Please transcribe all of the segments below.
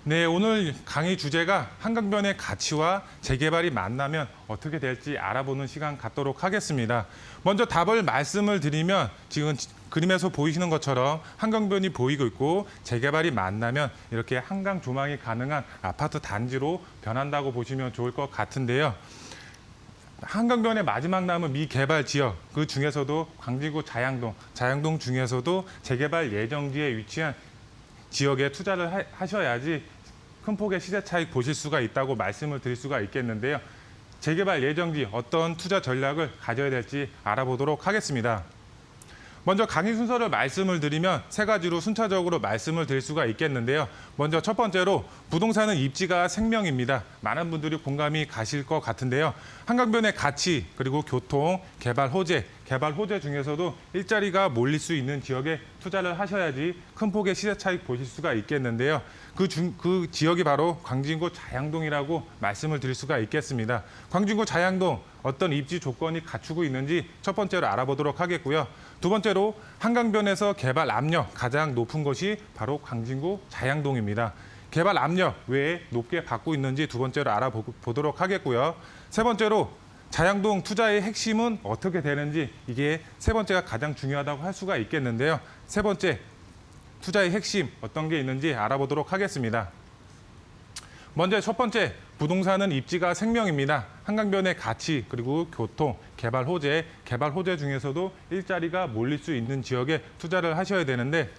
네, 오늘 강의 주제가 한강변의 가치와 재개발이 만나면 어떻게 될지 알아보는 시간 갖도록 하겠습니다. 먼저 답을 말씀을 드리면 지금 그림에서 보이시는 것처럼 한강변이 보이고 있고 재개발이 만나면 이렇게 한강 조망이 가능한 아파트 단지로 변한다고 보시면 좋을 것 같은데요. 한강변의 마지막 남은 미개발 지역, 그 중에서도 광진구 자양동 중에서도 재개발 예정지에 위치한 지역에 투자를 하셔야지 큰 폭의 시세 차익 보실 수가 있다고 말씀을 드릴 수가 있겠는데요. 재개발 예정지 어떤 투자 전략을 가져야 될지 알아보도록 하겠습니다. 먼저 강의 순서를 말씀을 드리면 세 가지로 순차적으로 말씀을 드릴 수가 있겠는데요. 먼저 첫 번째로 부동산은 입지가 생명입니다. 많은 분들이 공감이 가실 것 같은데요. 한강변의 가치, 그리고 교통, 개발 호재 중에서도 일자리가 몰릴 수 있는 지역에 투자를 하셔야지 큰 폭의 시세 차익 보실 수가 있겠는데요. 그 지역이 바로 광진구 자양동이라고 말씀을 드릴 수가 있겠습니다. 광진구 자양동 어떤 입지 조건이 갖추고 있는지 첫 번째로 알아보도록 하겠고요. 두 번째로 한강변에서 개발 압력 가장 높은 곳이 바로 광진구 자양동입니다. 개발 압력 왜 높게 받고 있는지 두 번째로 알아보도록 하겠고요. 세 번째로 자양동 투자의 핵심은 어떻게 되는지, 이게 세 번째가 가장 중요하다고 할 수가 있겠는데요. 세 번째, 투자의 핵심 어떤 게 있는지 알아보도록 하겠습니다. 먼저 첫 번째, 부동산은 입지가 생명입니다. 한강변의 가치, 그리고 교통, 개발 호재 중에서도 일자리가 몰릴 수 있는 지역에 투자를 하셔야 되는데,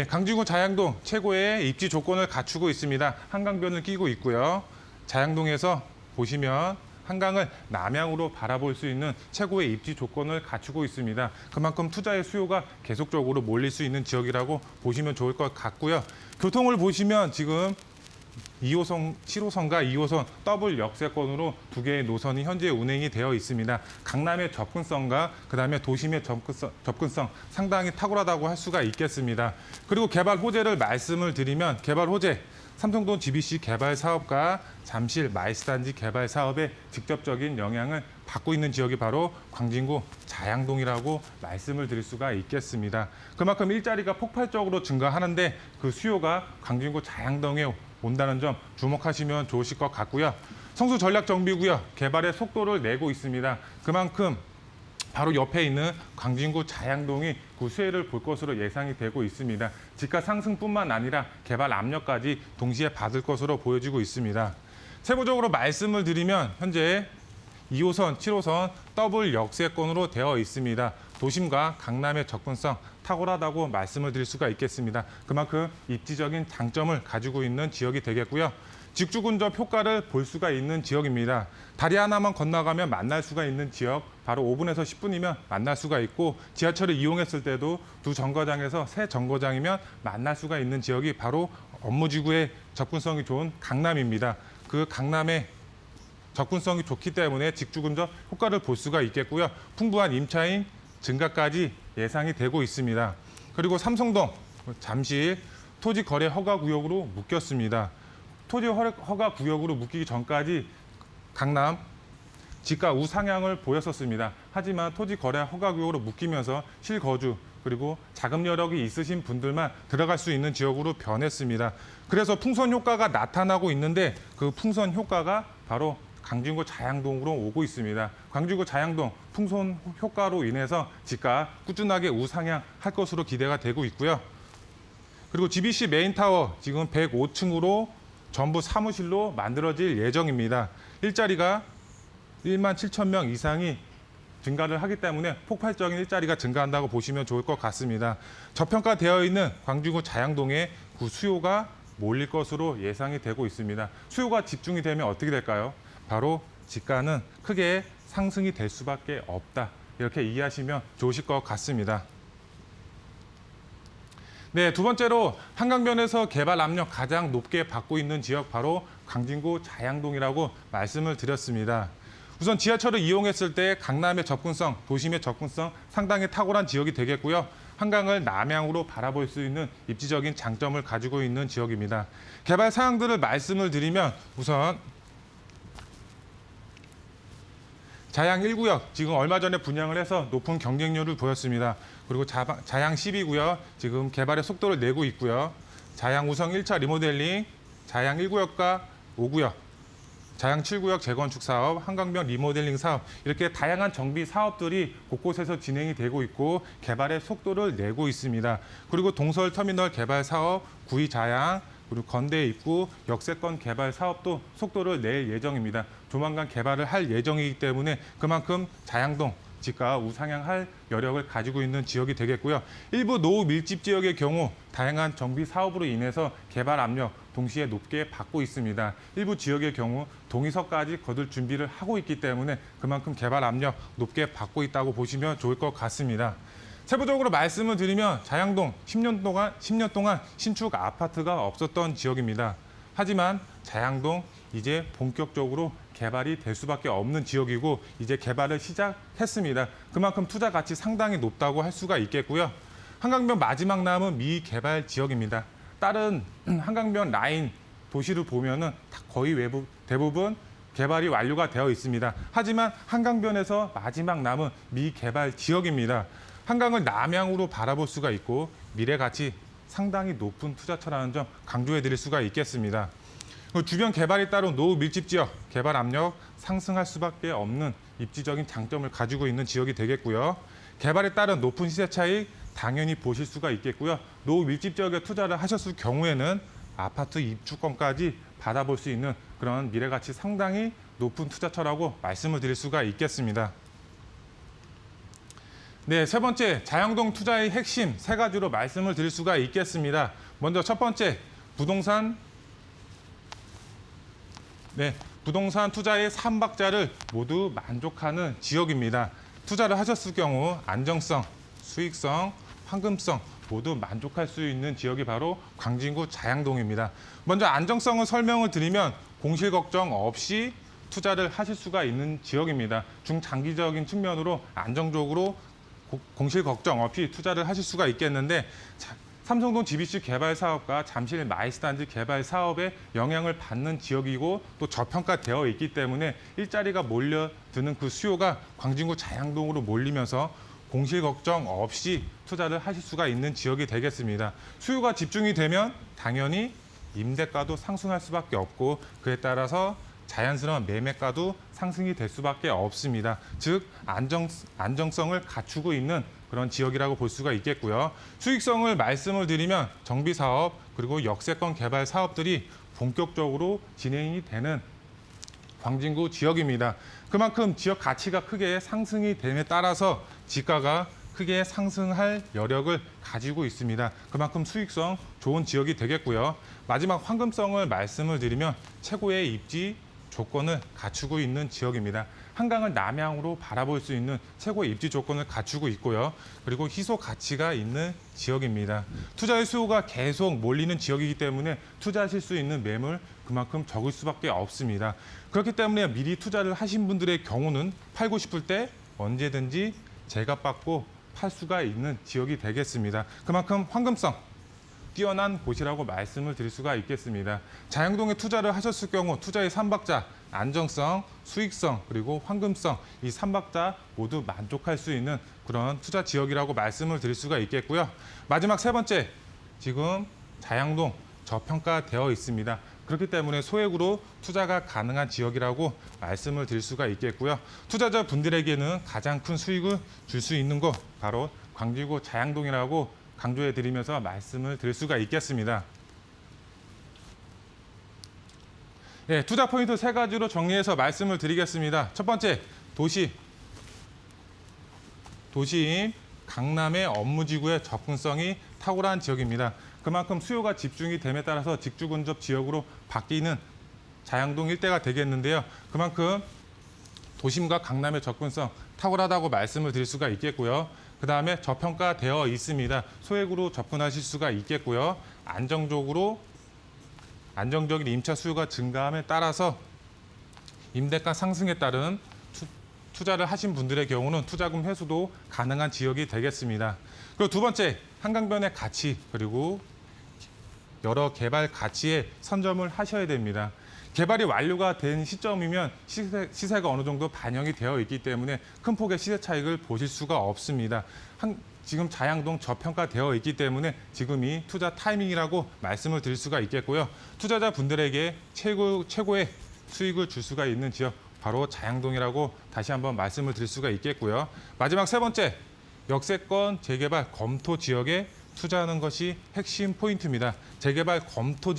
광진구 자양동 최고의 입지 조건을 갖추고 있습니다. 한강변을 끼고 있고요. 자양동에서 보시면 한강을 남향으로 바라볼 수 있는 최고의 입지 조건을 갖추고 있습니다. 그만큼 투자의 수요가 계속적으로 몰릴 수 있는 지역이라고 보시면 좋을 것 같고요. 교통을 보시면 지금 2호선, 7호선과 2호선 더블 역세권으로 두 개의 노선이 현재 운행이 되어 있습니다. 강남의 접근성과 그다음에 도심의 접근성 상당히 탁월하다고 할 수가 있겠습니다. 그리고 개발 호재를 말씀을 드리면 개발 호재, 삼성동 GBC 개발 사업과 잠실 마이스단지 개발 사업에 직접적인 영향을 받고 있는 지역이 바로 광진구 자양동이라고 말씀을 드릴 수가 있겠습니다. 그만큼 일자리가 폭발적으로 증가하는데 그 수요가 광진구 자양동에 온다는 점 주목하시면 좋으실 것 같고요. 성수 전략정비구역 개발의 속도를 내고 있습니다. 그만큼 바로 옆에 있는 광진구 자양동이 그 수혜를 볼 것으로 예상이 되고 있습니다. 집가 상승뿐만 아니라 개발 압력까지 동시에 받을 것으로 보여지고 있습니다. 세부적으로 말씀을 드리면 현재 2호선, 7호선 더블 역세권으로 되어 있습니다. 도심과 강남의 접근성 탁월하다고 말씀을 드릴 수가 있겠습니다. 그만큼 입지적인 장점을 가지고 있는 지역이 되겠고요. 직주 근접 효과를 볼 수가 있는 지역입니다. 다리 하나만 건너가면 만날 수가 있는 지역, 바로 5분에서 10분이면 만날 수가 있고, 지하철을 이용했을 때도 두 정거장에서 세 정거장이면 만날 수가 있는 지역이 바로 업무지구의 접근성이 좋은 강남입니다. 그 강남의 접근성이 좋기 때문에 직주 근접 효과를 볼 수가 있겠고요. 풍부한 임차인 증가까지 예상이 되고 있습니다. 그리고 삼성동, 잠실 토지 거래 허가 구역으로 묶였습니다. 토지 허가 구역으로 묶이기 전까지 강남 지가 우상향을 보였었습니다. 하지만 토지 거래 허가 구역으로 묶이면서 실거주 그리고 자금 여력이 있으신 분들만 들어갈 수 있는 지역으로 변했습니다. 그래서 풍선 효과가 나타나고 있는데 그 풍선 효과가 바로 광진구 자양동으로 오고 있습니다. 광진구 자양동 풍선 효과로 인해서 지가 꾸준하게 우상향할 것으로 기대가 되고 있고요. 그리고 GBC 메인타워 지금 105층으로 전부 사무실로 만들어질 예정입니다. 일자리가 1만 7천 명 이상이 증가를 하기 때문에 폭발적인 일자리가 증가한다고 보시면 좋을 것 같습니다. 저평가되어 있는 광진구 자양동에 그 수요가 몰릴 것으로 예상이 되고 있습니다. 수요가 집중이 되면 어떻게 될까요? 바로 지가는 크게 상승이 될 수밖에 없다. 이렇게 이해하시면 좋으실 것 같습니다. 네, 두 번째로 한강변에서 개발 압력 가장 높게 받고 있는 지역 바로 광진구 자양동이라고 말씀을 드렸습니다. 우선 지하철을 이용했을 때 강남의 접근성, 도심의 접근성 상당히 탁월한 지역이 되겠고요. 한강을 남향으로 바라볼 수 있는 입지적인 장점을 가지고 있는 지역입니다. 개발 사항들을 말씀을 드리면 우선 자양 1구역 지금 얼마 전에 분양을 해서 높은 경쟁률을 보였습니다. 그리고 자양 12구역 지금 개발의 속도를 내고 있고요. 자양 우성 1차 리모델링, 자양 1구역과 5구역, 자양 7구역 재건축 사업, 한강변 리모델링 사업 이렇게 다양한 정비 사업들이 곳곳에서 진행이 되고 있고 개발의 속도를 내고 있습니다. 그리고 동서울 터미널 개발 사업, 구의 자양, 그리고 건대 입구, 역세권 개발 사업도 속도를 낼 예정입니다. 조만간 개발을 할 예정이기 때문에 그만큼 자양동 집가 우상향할 여력을 가지고 있는 지역이 되겠고요. 일부 노후 밀집 지역의 경우 다양한 정비 사업으로 인해서 개발 압력 동시에 높게 받고 있습니다. 일부 지역의 경우 동의서까지 거둘 준비를 하고 있기 때문에 그만큼 개발 압력 높게 받고 있다고 보시면 좋을 것 같습니다. 세부적으로 말씀을 드리면 자양동 10년 동안 신축 아파트가 없었던 지역입니다. 하지만 자양동 이제 본격적으로 개발이 될 수밖에 없는 지역이고 이제 개발을 시작했습니다. 그만큼 투자 가치 상당히 높다고 할 수가 있겠고요. 한강변 마지막 남은 미개발 지역입니다. 다른 한강변 라인 도시를 보면은 거의 대부분 개발이 완료가 되어 있습니다. 하지만 한강변에서 마지막 남은 미개발 지역입니다. 한강을 남향으로 바라볼 수가 있고 미래 가치 상당히 높은 투자처라는 점 강조해 드릴 수가 있겠습니다. 주변 개발에 따른 노후 밀집 지역, 개발 압력 상승할 수밖에 없는 입지적인 장점을 가지고 있는 지역이 되겠고요. 개발에 따른 높은 시세 차익 당연히 보실 수가 있겠고요. 노후 밀집 지역에 투자를 하셨을 경우에는 아파트 입주권까지 받아볼 수 있는 그런 미래 가치 상당히 높은 투자처라고 말씀을 드릴 수가 있겠습니다. 네, 세 번째 자양동 투자의 핵심 세 가지로 말씀을 드릴 수가 있겠습니다. 먼저 첫 번째 부동산 투자의 3박자를 모두 만족하는 지역입니다. 투자를 하셨을 경우 안정성, 수익성, 황금성 모두 만족할 수 있는 지역이 바로 광진구 자양동입니다. 먼저 안정성을 설명을 드리면 공실 걱정 없이 투자를 하실 수가 있는 지역입니다. 중장기적인 측면으로 안정적으로 공실 걱정 없이 투자를 하실 수가 있겠는데 삼성동 GBC 개발 사업과 잠실 마이스단지 개발 사업에 영향을 받는 지역이고 또 저평가되어 있기 때문에 일자리가 몰려드는 그 수요가 광진구 자양동으로 몰리면서 공실 걱정 없이 투자를 하실 수가 있는 지역이 되겠습니다. 수요가 집중이 되면 당연히 임대가도 상승할 수밖에 없고 그에 따라서 자연스러운 매매가도 상승이 될 수밖에 없습니다. 즉 안정성을 갖추고 있는 그런 지역이라고 볼 수가 있겠고요. 수익성을 말씀을 드리면 정비사업 그리고 역세권 개발 사업들이 본격적으로 진행이 되는 광진구 지역입니다. 그만큼 지역 가치가 크게 상승이 됨에 따라서 지가가 크게 상승할 여력을 가지고 있습니다. 그만큼 수익성 좋은 지역이 되겠고요. 마지막 황금성을 말씀을 드리면 최고의 입지 조건을 갖추고 있는 지역입니다. 한강을 남향으로 바라볼 수 있는 최고의 입지 조건을 갖추고 있고요. 그리고 희소 가치가 있는 지역입니다. 투자의 수요가 계속 몰리는 지역이기 때문에 투자하실 수 있는 매물 그만큼 적을 수밖에 없습니다. 그렇기 때문에 미리 투자를 하신 분들의 경우는 팔고 싶을 때 언제든지 제값받고 팔 수가 있는 지역이 되겠습니다. 그만큼 황금성 뛰어난 곳이라고 말씀을 드릴 수가 있겠습니다. 자양동에 투자를 하셨을 경우 투자의 3박자, 안정성, 수익성, 그리고 황금성 이 3박자 모두 만족할 수 있는 그런 투자 지역이라고 말씀을 드릴 수가 있겠고요. 마지막 세 번째, 지금 자양동 저평가되어 있습니다. 그렇기 때문에 소액으로 투자가 가능한 지역이라고 말씀을 드릴 수가 있겠고요. 투자자 분들에게는 가장 큰 수익을 줄 수 있는 곳 바로 광진구 자양동이라고 강조해 드리면서 말씀을 드릴 수가 있겠습니다. 네, 투자 포인트 세 가지로 정리해서 말씀을 드리겠습니다. 첫 번째, 도시임 강남의 업무지구의 접근성이 탁월한 지역입니다. 그만큼 수요가 집중이 됨에 따라서 직주근접 지역으로 바뀌는 자양동 일대가 되겠는데요. 그만큼 도심과 강남의 접근성 탁월하다고 말씀을 드릴 수가 있겠고요. 그 다음에 저평가되어 있습니다. 소액으로 접근하실 수가 있겠고요. 안정적인 임차 수요가 증가함에 따라서 임대가 상승에 따른 투자를 하신 분들의 경우는 투자금 회수도 가능한 지역이 되겠습니다. 그리고 두 번째, 한강변의 가치 그리고 여러 개발 가치에 선점을 하셔야 됩니다. 개발이 완료가 된 시점이면 시세가 어느 정도 반영이 되어 있기 때문에 큰 폭의 시세 차익을 보실 수가 없습니다. 지금 자양동 저평가되어 있기 때문에 지금이 투자 타이밍이라고 말씀을 드릴 수가 있겠고요. 투자자분들에게 최고의 수익을 줄 수가 있는 지역 바로 자양동이라고 다시 한번 말씀을 드릴 수가 있겠고요. 마지막 세 번째, 역세권 재개발 검토 지역에 투자하는 것이 핵심 포인트입니다. 재개발 검토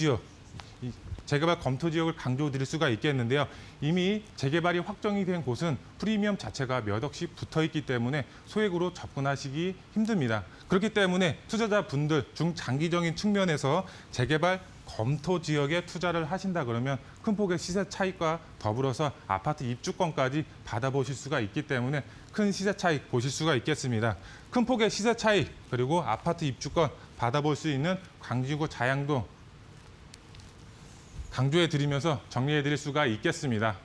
지역을 강조드릴 수가 있겠는데요. 이미 재개발이 확정이 된 곳은 프리미엄 자체가 몇 억씩 붙어 있기 때문에 소액으로 접근하시기 힘듭니다. 그렇기 때문에 투자자분들 중장기적인 측면에서 재개발 검토 지역에 투자를 하신다 그러면 큰 폭의 시세 차익과 더불어서 아파트 입주권까지 받아보실 수가 있기 때문에 큰 시세 차익 보실 수가 있겠습니다. 큰 폭의 시세 차익 그리고 아파트 입주권 받아볼 수 있는 광진구 자양동 강조해 드리면서 정리해 드릴 수가 있겠습니다.